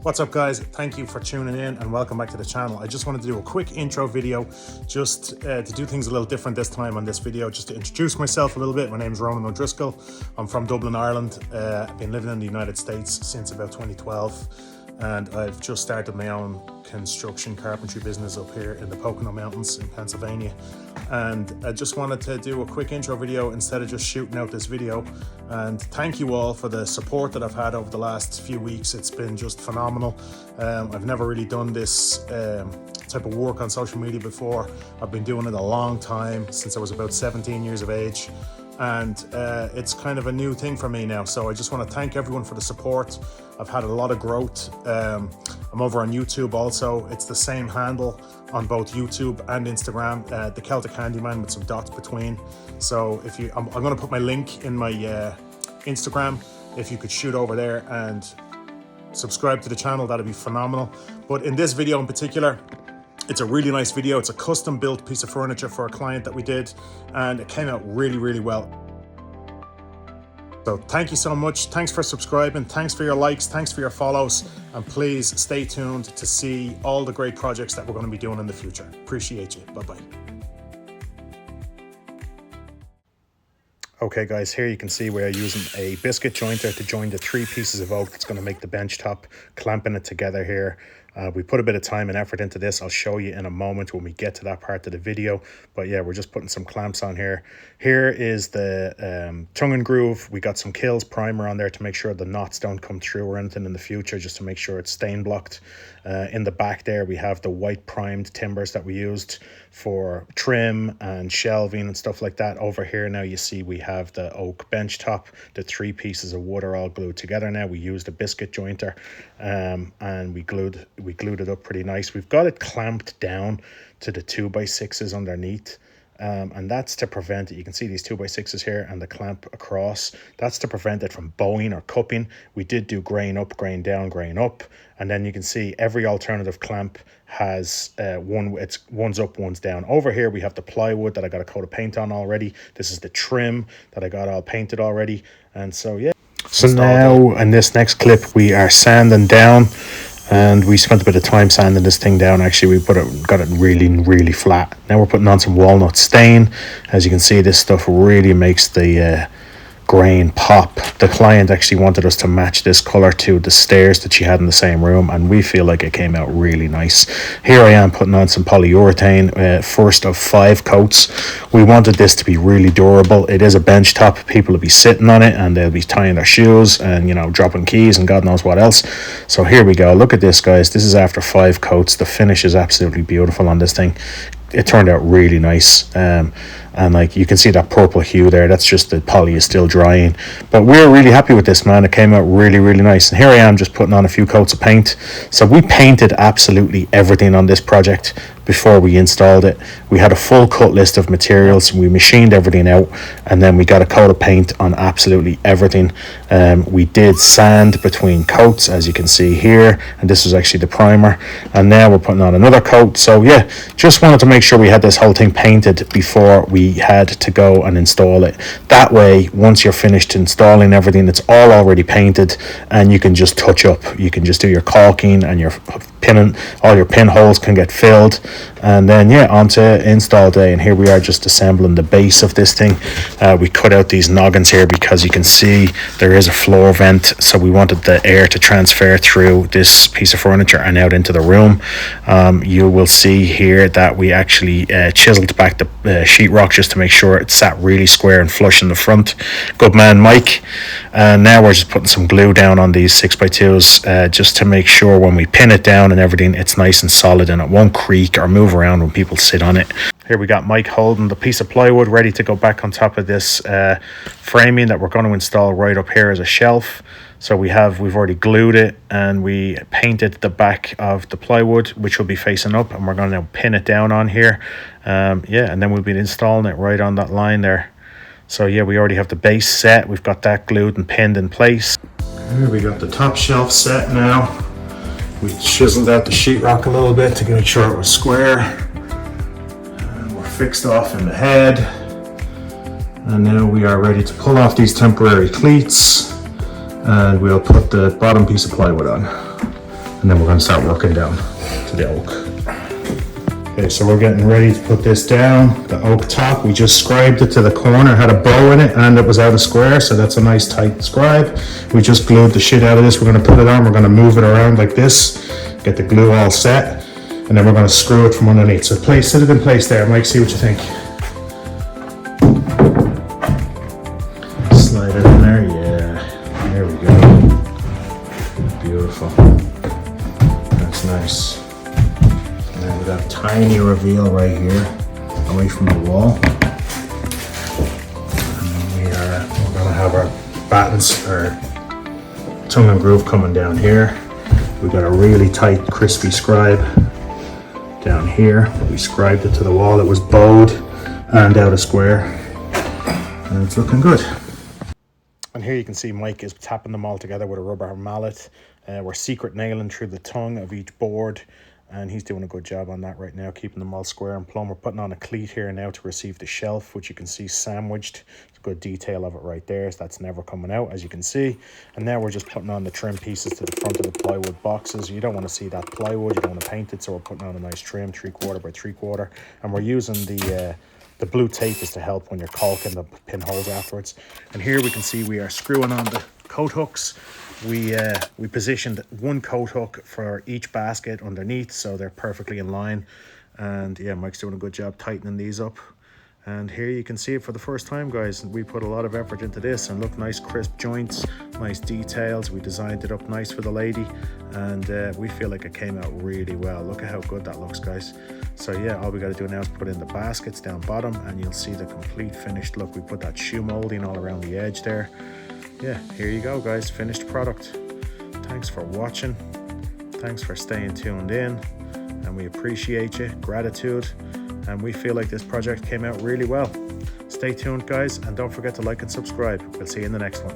What's up guys, thank you for tuning in and welcome back to the channel. I just wanted to do a quick intro video just to do things a little different this time on this video, just to introduce myself a little bit. My name is Ronan O'Driscoll. I'm from Dublin, Ireland. I've been living in the United States since about 2012 and I've just started my own construction carpentry business up here in the Pocono Mountains in Pennsylvania. And I just wanted to do a quick intro video instead of just shooting out this video. And thank you all for the support that I've had over the last few weeks. It's been just phenomenal. I've never really done this type of work on social media before. I've been doing it a long time, since I was about 17 years of age. And it's kind of a new thing for me now. So I just want to thank everyone for the support. I've had a lot of growth. I'm over on YouTube also. It's the same handle on both YouTube and Instagram, the Celtic Handyman with some dots between. So if you, I'm going to put my link in my Instagram. If you could shoot over there and subscribe to the channel, that'd be phenomenal. But in this video in particular, it's a really nice video. It's a custom built piece of furniture for a client that we did, and it came out really, really well. So thank you so much. Thanks for subscribing. Thanks for your likes. Thanks for your follows. And please stay tuned to see all the great projects that we're going to be doing in the future. Appreciate you. Bye-bye. Okay guys, here you can see we are using a biscuit jointer to join the three pieces of oak that's going to make the bench top, clamping it together here. We put a bit of time and effort into this. I'll show you in a moment when we get to that part of the video. But yeah, we're just putting some clamps on here. Here is the tongue and groove. We got some Kills primer on there to make sure the knots don't come through or anything in the future, just to make sure it's stain blocked. In the back there, we have the white primed timbers that we used for trim and shelving and stuff like that. Over here now you see we have the oak bench top. The three pieces of wood are all glued together now. We used a biscuit jointer and we glued it up pretty nice. We've got it clamped down to the 2x6s underneath. And that's to prevent it. You can see these 2x6s here and the clamp across. That's to prevent it from bowing or cupping. We did do grain up, grain down, grain up. And then you can see every alternative clamp has one's up, one's down. Over here we have the plywood that I got a coat of paint on already. This is the trim that I got all painted already. And so yeah. So now in this next clip we are sanding down. And we spent a bit of time sanding this thing down. Actually, got it really flat. Now we're putting on some walnut stain. As you can see, this stuff really makes the grain pop. The client actually wanted us to match this color to the stairs that she had in the same room, and we feel like it came out really nice. Here I am putting on some polyurethane, first of 5 coats. We wanted this to be really durable. It is a bench top. People will be sitting on it and they'll be tying their shoes and, you know, dropping keys and God knows what else. So here we go. Look at this, guys. This is after 5 coats. The finish is absolutely beautiful on this thing. It turned out really nice. And like you can see that purple hue there, that's just the poly is still drying. But we're really happy with this, man. It came out really nice. And here I am just putting on a few coats of paint. So we painted absolutely everything on this project before we installed it. We had a full cut list of materials. We machined everything out, and then we got a coat of paint on absolutely everything. We did sand between coats, as you can see here, and this was actually the primer. And now we're putting on another coat. So yeah, just wanted to make sure we had this whole thing painted before we had to go and install it. That way, once you're finished installing everything, it's all already painted and you can just touch up. You can just do your caulking and your pinning. All your pinholes can get filled, and then yeah, on to install day. And here we are just assembling the base of this thing. We cut out these noggins here because you can see there is a floor vent, so we wanted the air to transfer through this piece of furniture and out into the room. You will see here that we actually chiseled back the sheetrock just to make sure it sat really square and flush in the front. Good man Mike. And now we're just putting some glue down on these 6x2s just to make sure when we pin it down and everything, it's nice and solid and it won't creak or move around when people sit on it. Here we got Mike holding the piece of plywood ready to go back on top of this framing that we're going to install right up here as a shelf. So we've already glued it and we painted the back of the plywood, which will be facing up, and we're going to pin it down on here. Yeah, and then we'll be installing it right on that line there. So yeah, we already have the base set. We've got that glued and pinned in place. Here we got the top shelf set now. We chiseled out the sheetrock a little bit to make sure it was square. And we're fixed off in the head. And now we are ready to pull off these temporary cleats, and we'll put the bottom piece of plywood on. and then we're going to start working down to the oak. Okay, so we're getting ready to put this down, the oak top. We just scribed it to the corner, had a bow in it, and it was out of square, so that's a nice tight scribe. We just glued the shit out of this. We're going to put it on, we're going to move it around like this, get the glue all set, and then we're going to screw it from underneath. So set it in place there, Mike, see what you think. Slide it in there, yeah, there we go. Beautiful, that's nice. And then we got a tiny reveal right here, away from the wall. And we're gonna have our battens, or tongue and groove coming down here. We got a really tight, crispy scribe down here. We scribed it to the wall. It was bowed and out of square, and it's looking good. And here you can see Mike is tapping them all together with a rubber mallet. We're secret nailing through the tongue of each board, and he's doing a good job on that right now, keeping them all square and plumb. We're putting on a cleat here now to receive the shelf, which you can see sandwiched. It's a good detail of it right there, so that's never coming out, as you can see. And now we're just putting on the trim pieces to the front of the plywood boxes. You don't want to see that plywood, you don't want to paint it, so we're putting on a nice trim, 3/4 by 3/4. And we're using the blue tape is to help when you're caulking the pinholes afterwards. And here we can see we are screwing on the coat hooks. We positioned one coat hook for each basket underneath, so they're perfectly in line. And yeah, Mike's doing a good job tightening these up. And here you can see it for the first time, guys. We put a lot of effort into this, and look, nice crisp joints, nice details. We designed it up nice for the lady, and we feel like it came out really well. Look at how good that looks, guys. So yeah, all we got to do now is put in the baskets down bottom, and you'll see the complete finished look. We put that shoe molding all around the edge there. Yeah, here you go, guys, finished product. Thanks for watching. Thanks for staying tuned in, and we appreciate you. Gratitude. And we feel like this project came out really well. Stay tuned, guys, and don't forget to like and subscribe. We'll see you in the next one.